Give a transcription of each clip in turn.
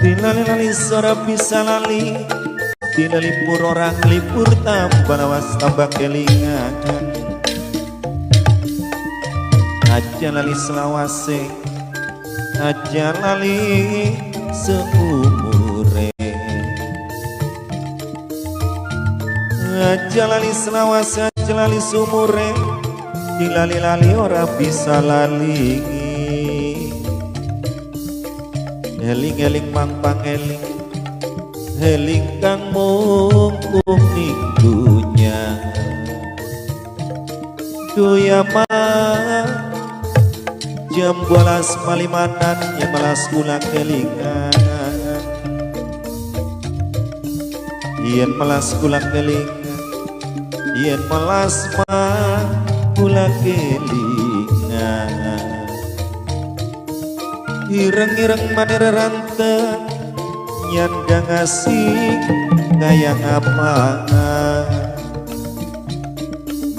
Dilali-lali sora bisa lali, dilipur orang lipur tambah lawas tambah kelingan. Aja lali selawase, aja lali seumure. Aja lali selawase, aja lali seumure. Dilali-lali ora bisa lali. Eling-eling mangpang eling, eling kang mungkum minggunya. Duya mah jam 12 palimanan ya malas pulang kelingan. Yen malas pulang kelingan, yen malas mah pulang kelingan. Ireng-ireng manir rante nyanda ngasih kayak apa,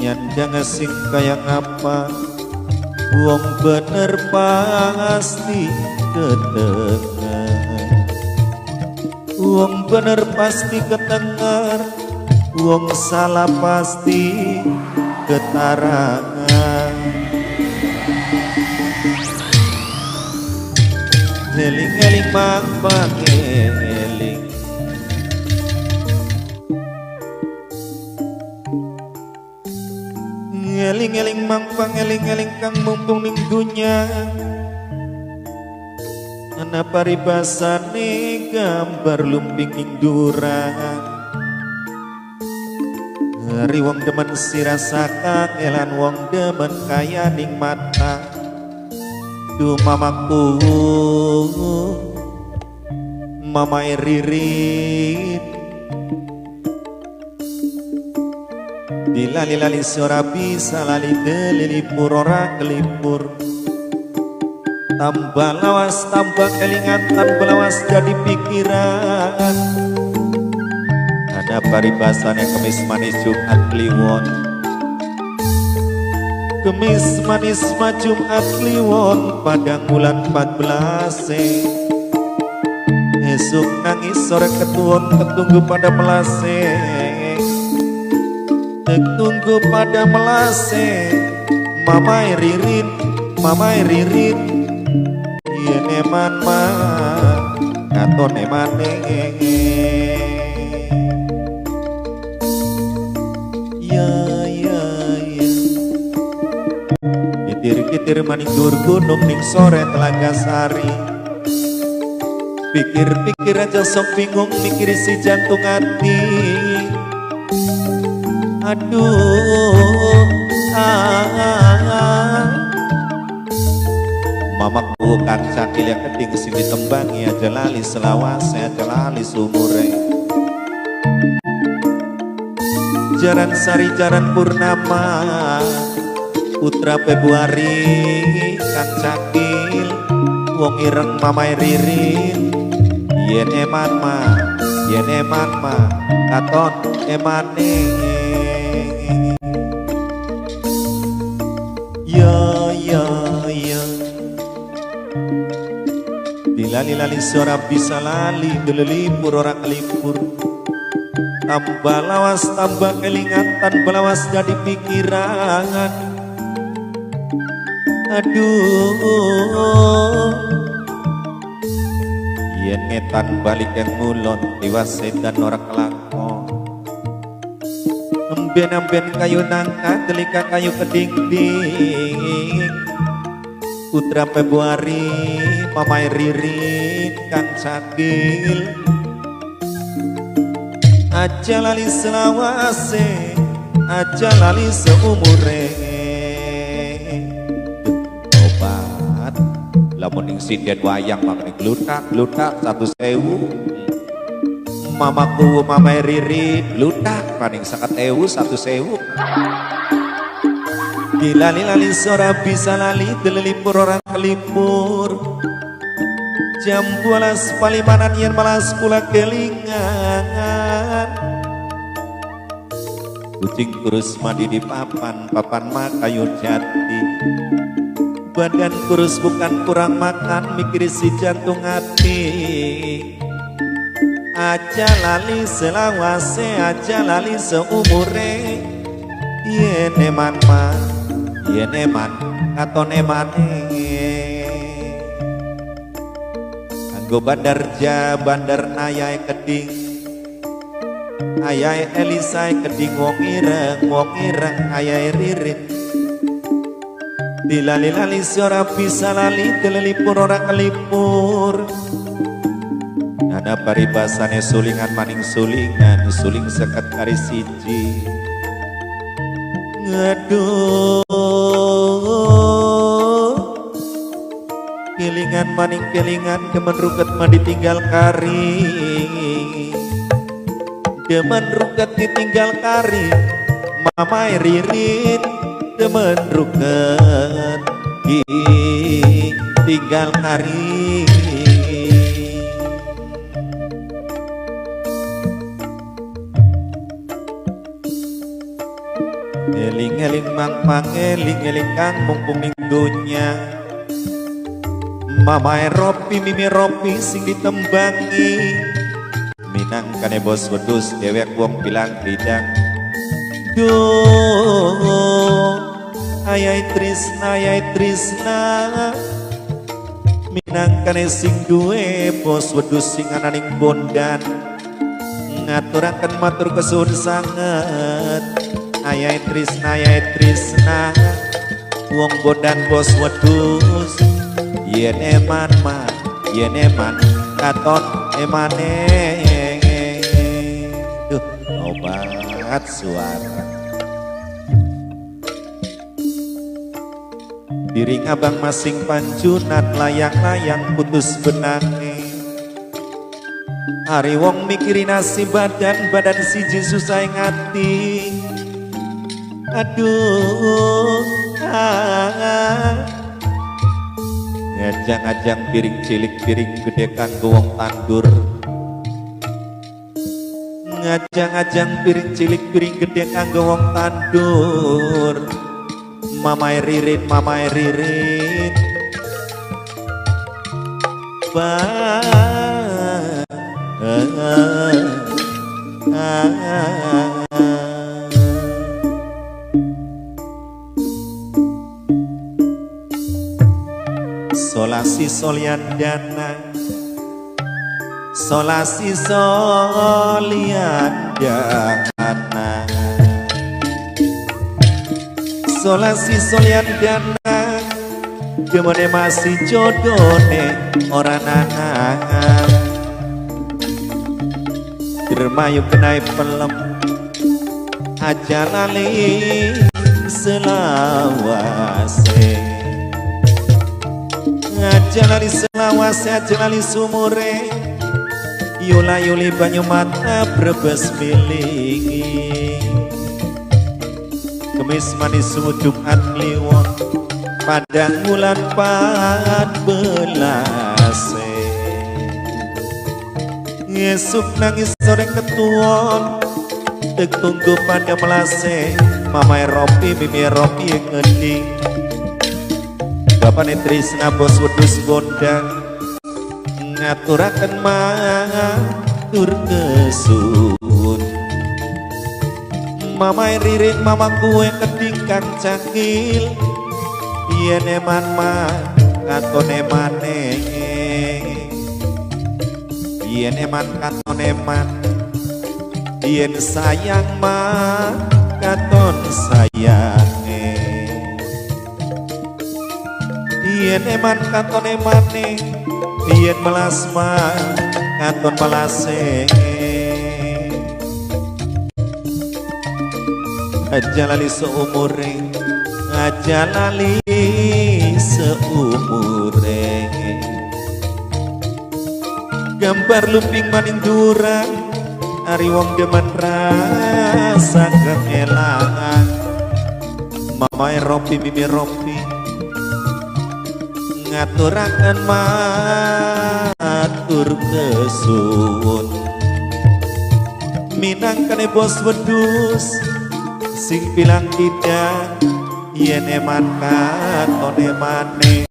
nyanda ngasih kayak apa. Wong bener pasti kedengar, wong bener pasti kedengar, wong salah pasti ketarangan. Eling-eling mangpang eling, eling-eling mangpang eling-eling kang mumpung minggunya. Ana paribasane gambar lumping indurang. Hari wong demen sirasakang elan wong demen kaya ning mata. Duh mamaku, mama ririt, dilali-lali sora bisa lali delilipur ora kelipur. Tambah lawas tambah kelingan, tambah lawas jadi pikiran. Ada paribasan yang kemis manis Jumat Kliwon, kemis manis mah Jumat Kliwon pada bulan 14. Esuk nangis sore ketuon ketunggu pada melase, ketunggu pada melase. Mamai ririt, mamai ririt, yen eman mah katon emane. Kitir manidur gunung ning sore Telaga Sari. Pikir-pikir aja sok bingung mikir si jantung hati. Aduh, mamaku kang cakil yang keting sing ditembangi aja lali selawase, aja lali sumure. Jaran Sari, Jaran Purnama, Putra Februari kang cakil wong ireng mamai ririn. Yen eman ma katon emane. Yo dilali-lali sora bisa lali, delilipur ora kelipur. Tambah lawas tambah kelingan, tambah lawas jadi pikiran. Aduh, yen ngetan balik yang ngulon liwas sedan ora kelakon. Emben-emben kayu nangka delika kayu keding-ding. Putra Februari mamai ririn kang cakil aja lali selawase, aja lali seumure. Lamun ning sinden wayang makane glutak 100.000. Mamaku mamai riri glutak paning 50.000 100.000. Dilali-lali sora bisa lali, delilipur orang kelipur. Jam 12 palimanan yen malas pula kelingan. Kucing kurus mandi di papan mah kayu jati. Badan kurus bukan kurang makan, mikir si jantung hati. aja lali selawase aja lali seumure yen eman katon emane anggo bandar ayae keding ayae Elisa keding wong ireng ayae ririn dilali-lali ora bisa lali telelipur ora kelipur ada paribasane sulingan maning sulingan suling seket kari siji ngeduh kelingan maning kelingan demen ruket mah ditinggal kari demen ruket ditinggal kari mamai ririn demen ruket ditinggal kari eling-eling mang eling-eling kang mumpung ning donya mamae ropi mimi ropi sing ditembangi minangkane bos wedhus dewek wong bilang bidang duh ayai trisna minangkane sing duwe bos wedhus sing ananing bondan ngaturaken matur kesuwun sanget ayai trisna wong bondan bos wedhus yen eman katon emane duh obat suara diri ngabang masing pancunan layang-layang putus benange hari wong mikiri nasib badan siji susah ngati aduh ngajang-ngajang piring cilik piring gede kanggo wong tandur ngajang-ngajang piring cilik piring gede kanggo wong tandur mamai ririn solasi soliandana solasi soliandana solasi soliandana gemene masih jodone ora nanang dermayu kenai pelem aja lali selawase aja lali selawase aja lali sumure yula yuli banyu mata brebes milingi kemis manis Jumat Kliwon padang bulan 14 ngesuk nangis sore ketuon tek tunggu pada melase mamai ropi mimi ropi ngening bapane trisna bos wedhus bondang ngaturaken matur kesuwun mamai ririn mama kue kedingkang cakil yen eman katon emane yen eman katon eman yen sayang katon sayange yen eman katon emane yen melas katon melase aja lali seumure aja lali seumure gambar lumping maning durang ari wong demen rasa keelangan mamai ropi mimi ropi ngaturaken matur kesuwun minangkane bos wedhus sing bilang tidak yen eman katon emane